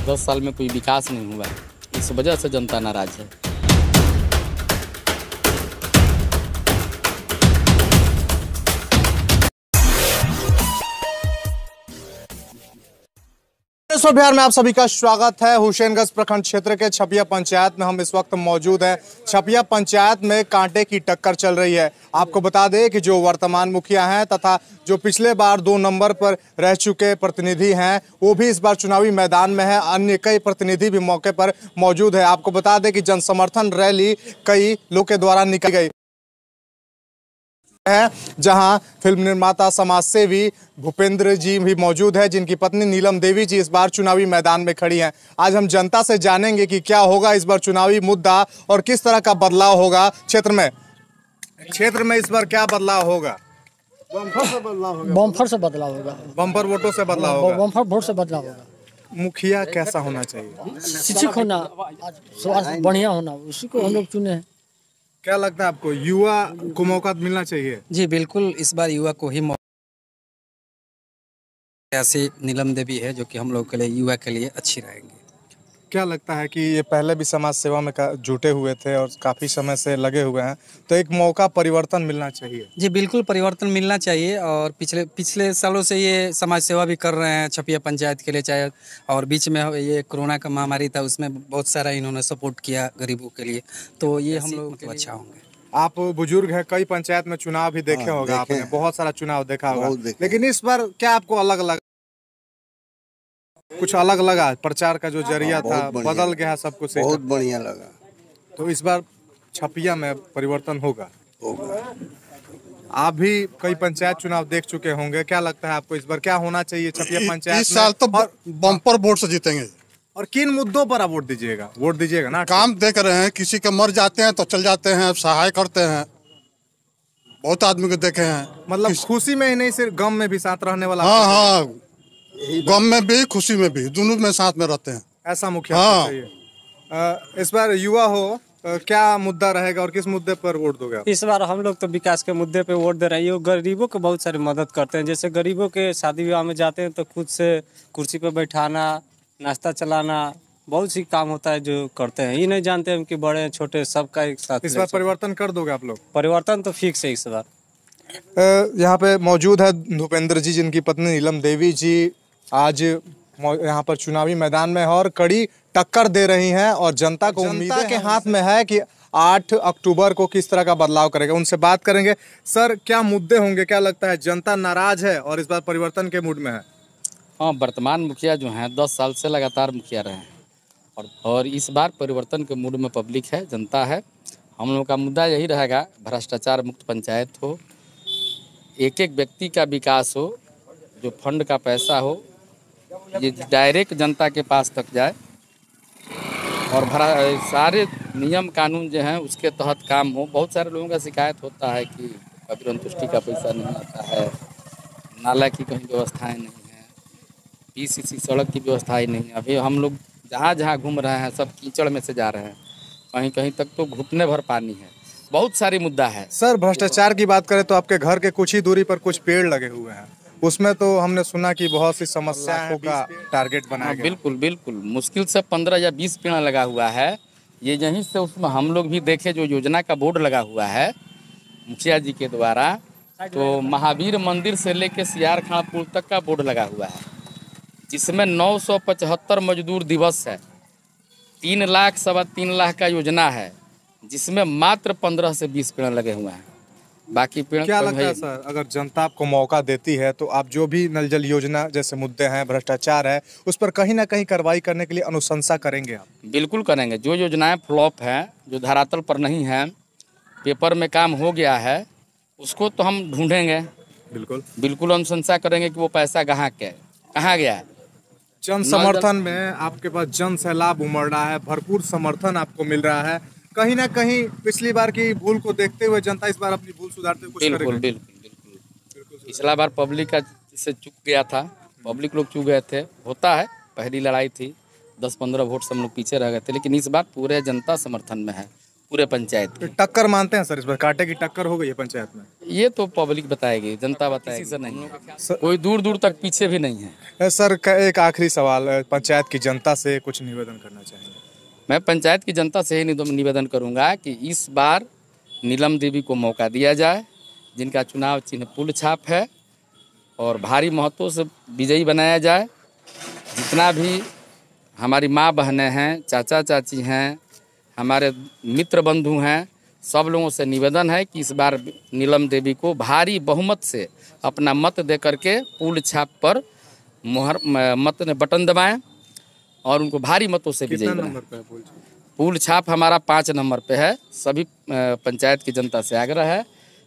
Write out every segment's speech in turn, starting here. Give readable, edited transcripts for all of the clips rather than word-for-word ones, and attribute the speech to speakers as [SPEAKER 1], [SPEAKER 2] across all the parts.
[SPEAKER 1] 10 साल में कोई विकास नहीं हुआ है, इस वजह से जनता नाराज है।
[SPEAKER 2] बिहार में आप सभी का स्वागत है। हुसैनगंज प्रखंड क्षेत्र के छपिया पंचायत में हम इस वक्त मौजूद हैं। छपिया पंचायत में कांटे की टक्कर चल रही है। आपको बता दें कि जो वर्तमान मुखिया हैं तथा जो पिछले बार 2 नंबर पर रह चुके प्रतिनिधि हैं वो भी इस बार चुनावी मैदान में है। अन्य कई प्रतिनिधि भी मौके पर मौजूद है। आपको बता दें कि जनसमर्थन रैली कई लोगों के द्वारा निकल गई है, जहां फिल्म निर्माता समाजसेवी भूपेंद्र जी भी मौजूद है, जिनकी पत्नी नीलम देवी जी इस बार चुनावी मैदान में खड़ी हैं। आज हम जनता से जानेंगे कि क्या होगा इस बार चुनावी मुद्दा और किस तरह का बदलाव होगा क्षेत्र में इस बार क्या बदलाव होगा।
[SPEAKER 3] बम्पर से बदलाव होगा।
[SPEAKER 2] बम्पर वोटों से बदलाव होगा।
[SPEAKER 3] बम्पर वोट से बदलाव होगा।
[SPEAKER 2] मुखिया कैसा होना चाहिए।
[SPEAKER 3] शिक्षित होना, स्वास्थ्य बढ़िया होना, उसी को हम लोग चुने हैं।
[SPEAKER 2] क्या लगता है आपको युवा को मौका मिलना चाहिए।
[SPEAKER 4] जी बिल्कुल, इस बार युवा को ही ऐसी नीलम देवी है जो कि हम लोग के लिए, युवा के लिए अच्छी रहेंगी।
[SPEAKER 2] क्या लगता है कि ये पहले भी समाज सेवा में जुटे हुए थे और काफ़ी समय से लगे हुए हैं, तो एक मौका परिवर्तन मिलना चाहिए।
[SPEAKER 4] जी बिल्कुल, परिवर्तन मिलना चाहिए। और पिछले सालों से ये समाज सेवा भी कर रहे हैं छपिया पंचायत के लिए, चाहे और बीच में ये कोरोना का महामारी था, उसमें बहुत सारा इन्होंने सपोर्ट किया गरीबों के लिए, तो ये हम लोग मतलब अच्छा होंगे।
[SPEAKER 2] आप बुजुर्ग हैं, कई पंचायत में चुनाव भी देखे होगा आपने, बहुत सारा चुनाव देखा होगा, लेकिन इस बार क्या आपको अलग लगा, कुछ अलग लगा। प्रचार का जो जरिया था बदल गया, सब कुछ
[SPEAKER 5] बहुत बढ़िया लगा।
[SPEAKER 2] तो इस बार छपिया में परिवर्तन होगा। आप भी कई पंचायत चुनाव देख चुके होंगे, क्या लगता है आपको इस बार क्या होना चाहिए छपिया पंचायत
[SPEAKER 6] इस साल तो बम्पर वोट से जीतेंगे।
[SPEAKER 2] और किन मुद्दों पर आप वोट दीजिएगा ना।
[SPEAKER 6] काम देख रहे हैं, किसी के मर जाते हैं तो चल जाते हैं, सहाय करते हैं, बहुत आदमी को देखे हैं।
[SPEAKER 2] मतलब खुशी में ही नहीं, सिर्फ गम में भी साथ रहने वाला।
[SPEAKER 6] हाँ, गम में भी खुशी में भी, दोनों में साथ में रहते हैं,
[SPEAKER 2] ऐसा मुखिया चाहिए। इस बार युवा हो, क्या मुद्दा रहेगा और किस मुद्दे पर वोट दोगे आप।
[SPEAKER 7] इस बार हम लोग तो विकास के मुद्दे पे वोट दे रहे हैं। ये गरीबों को बहुत सारी मदद करते हैं, जैसे गरीबों के शादी विवाह में जाते हैं तो खुद से कुर्सी पर बैठाना, नाश्ता चलाना, बहुत सी काम होता है जो करते हैं। ये नहीं जानते हैं कि बड़े छोटे सबका एक साथ।
[SPEAKER 2] इस बार परिवर्तन कर दोगे आप लोग।
[SPEAKER 7] परिवर्तन तो फिक्स है इस बार।
[SPEAKER 2] यहाँ पे मौजूद है भूपेंद्र जी, जिनकी पत्नी नीलम देवी जी आज यहाँ पर चुनावी मैदान में है और कड़ी टक्कर दे रही हैं और जनता को जनता के हाथ में है कि 8 अक्टूबर को किस तरह का बदलाव करेगा। उनसे बात करेंगे। सर, क्या मुद्दे होंगे, क्या लगता है जनता नाराज है और इस बार परिवर्तन के मूड में है।
[SPEAKER 1] हाँ, वर्तमान मुखिया जो हैं 10 साल से लगातार मुखिया रहे हैं और इस बार परिवर्तन के मूड में पब्लिक है, जनता है। हम लोग का मुद्दा यही रहेगा, भ्रष्टाचार मुक्त पंचायत हो, एक एक व्यक्ति का विकास हो, जो फंड का पैसा हो ये डायरेक्ट जनता के पास तक जाए और सारे नियम कानून जो हैं उसके तहत काम हो। बहुत सारे लोगों का शिकायत होता है कि कभी अंतुष्टि का पैसा नहीं आता है, नाला की कहीं व्यवस्थाएं नहीं है, पीसीसी सड़क की व्यवस्थाएं नहीं है। अभी हम लोग जहाँ जहाँ घूम रहे हैं सब कीचड़ में से जा रहे हैं, कहीं कहीं तक तो घुटने भर पानी है। बहुत सारी मुद्दा है।
[SPEAKER 2] सर, भ्रष्टाचार की बात करें तो आपके घर के कुछ ही दूरी पर कुछ पेड़ लगे हुए हैं, उसमें तो हमने सुना कि बहुत सी समस्याओं का टारगेट बनाया गया।
[SPEAKER 1] बिल्कुल बिल्कुल, मुश्किल से 15 या 20 पेड़ लगा हुआ है। ये यहीं से उसमें हम लोग भी देखे, जो योजना का बोर्ड लगा हुआ है मुखिया जी के द्वारा, तो महावीर मंदिर से लेके सियार खां पुल तक का बोर्ड लगा हुआ है, जिसमें 975 मजदूर दिवस है, 3 लाख 3.25 लाख का योजना है, जिसमें मात्र 15 से 20 पेड़ लगे हुए हैं। बाकी पेड़
[SPEAKER 2] क्या लगता है सर, अगर जनता आपको मौका देती है तो आप जो भी नल जल योजना जैसे मुद्दे हैं, भ्रष्टाचार है, उस पर कहीं ना कहीं कार्रवाई करने के लिए अनुशंसा करेंगे आप।
[SPEAKER 1] बिल्कुल करेंगे। जो योजनाएं फ्लॉप हैं, जो धरातल पर नहीं हैं, पेपर में काम हो गया है, उसको तो हम ढूंढेंगे। बिल्कुल अनुशंसा करेंगे कि वो पैसा कहाँ गया है।
[SPEAKER 2] जन समर्थन में आपके पास जन सैलाब उमड़ रहा है, भरपूर समर्थन आपको मिल रहा है। कहीं ना कहीं पिछली बार की भूल को देखते हुए जनता इस बार अपनी भूल सुधारते हुए
[SPEAKER 1] बिल्कुल। पिछला बार पब्लिक का से चूक गया था, पब्लिक लोग चूक गए थे, होता है, पहली लड़ाई थी, 10-15 वोट से हम लोग पीछे रह गए थे, लेकिन इस बार पूरे जनता समर्थन में है। पूरे पंचायत की।
[SPEAKER 2] टक्कर मानते हैं सर, इस बार कांटे की टक्कर हो गई है पंचायत में?
[SPEAKER 1] ये तो पब्लिक बताएगी, जनता बताएगी, से नहीं है। कोई दूर दूर तक पीछे भी नहीं है।
[SPEAKER 2] सर एक आखिरी सवाल, पंचायत की जनता से कुछ निवेदन करना चाहेंगे?
[SPEAKER 1] मैं पंचायत की जनता से ही निवेदन करूंगा कि इस बार नीलम देवी को मौका दिया जाए, जिनका चुनाव चिन्ह पुल छाप है, और भारी महत्व से विजयी बनाया जाए। जितना भी हमारी माँ बहनें हैं, चाचा चाची हैं, हमारे मित्र बंधु हैं, सब लोगों से निवेदन है कि इस बार नीलम देवी को भारी बहुमत से अपना मत दे करके पुल छाप पर मोहर मत ने बटन दबाएं और उनको भारी मतों से विजयी बनाएं। पुल छाप हमारा 5 नंबर पे है। सभी पंचायत की जनता से आग्रह है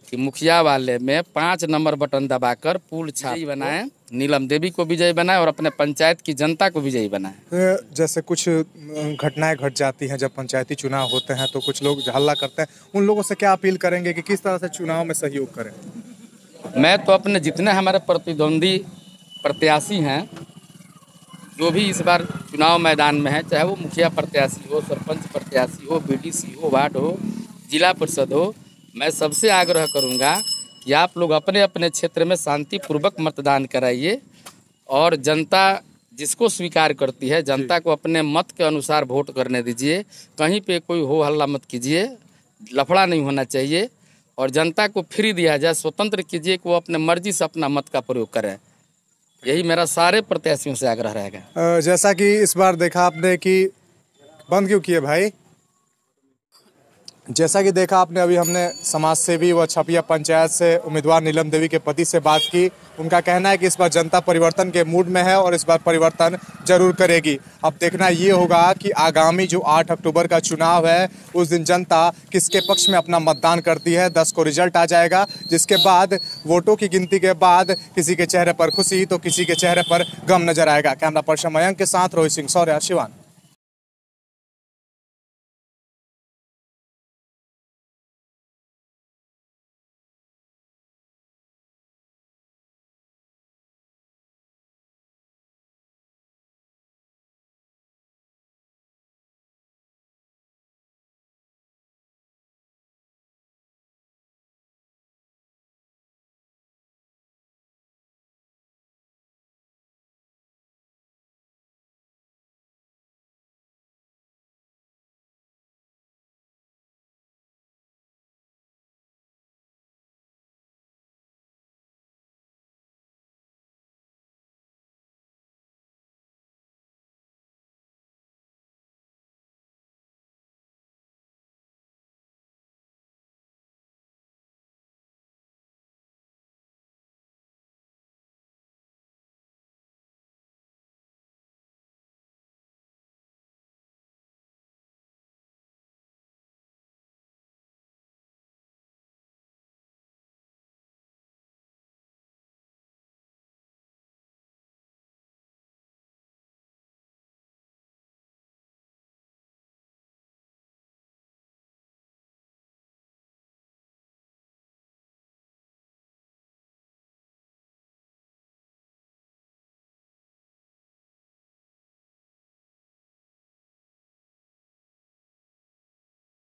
[SPEAKER 1] कि मुखिया वाले में 5 नंबर बटन दबाकर पुल छाप बनाएं, नीलम देवी को विजयी बनाएं और अपने पंचायत की जनता को विजयी बनाएं।
[SPEAKER 2] जैसे कुछ घटनाएं घट जाती हैं जब पंचायती चुनाव होते हैं तो कुछ लोग हल्ला करते हैं, उन लोगों से क्या अपील करेंगे कि किस तरह से चुनाव में सहयोग करें?
[SPEAKER 1] मैं तो अपने जितने हमारे प्रतिद्वंदी प्रत्याशी हैं, जो भी इस बार चुनाव मैदान में है, चाहे वो मुखिया प्रत्याशी हो, सरपंच प्रत्याशी हो, बीडीसी हो, वार्ड हो, जिला परिषद हो, मैं सबसे आग्रह करूंगा कि आप लोग अपने अपने क्षेत्र में शांतिपूर्वक मतदान कराइए और जनता जिसको स्वीकार करती है, जनता को अपने मत के अनुसार वोट करने दीजिए। कहीं पे कोई हो हल्ला मत कीजिए, लफड़ा नहीं होना चाहिए और जनता को फ्री दिया जाए, स्वतंत्र कीजिए कि वो अपने मर्जी से अपना मत का प्रयोग करें। यही मेरा सारे प्रत्याशियों से आग्रह रहेगा।
[SPEAKER 2] जैसा कि इस बार देखा आपने कि बंद क्यों किए भाई, जैसा कि देखा आपने, अभी हमने समाज सेवी व छपिया पंचायत से उम्मीदवार नीलम देवी के पति से बात की। उनका कहना है कि इस बार जनता परिवर्तन के मूड में है और इस बार परिवर्तन जरूर करेगी। अब देखना ये होगा कि आगामी जो 8 अक्टूबर का चुनाव है उस दिन जनता किसके पक्ष में अपना मतदान करती है। 10 को रिजल्ट आ जाएगा, जिसके बाद वोटों की गिनती के बाद किसी के चेहरे पर खुशी तो किसी के चेहरे पर गम नजर आएगा। कैमरा पर्सन मयंक के साथ रोहित सिंह सौर्या, सिवान।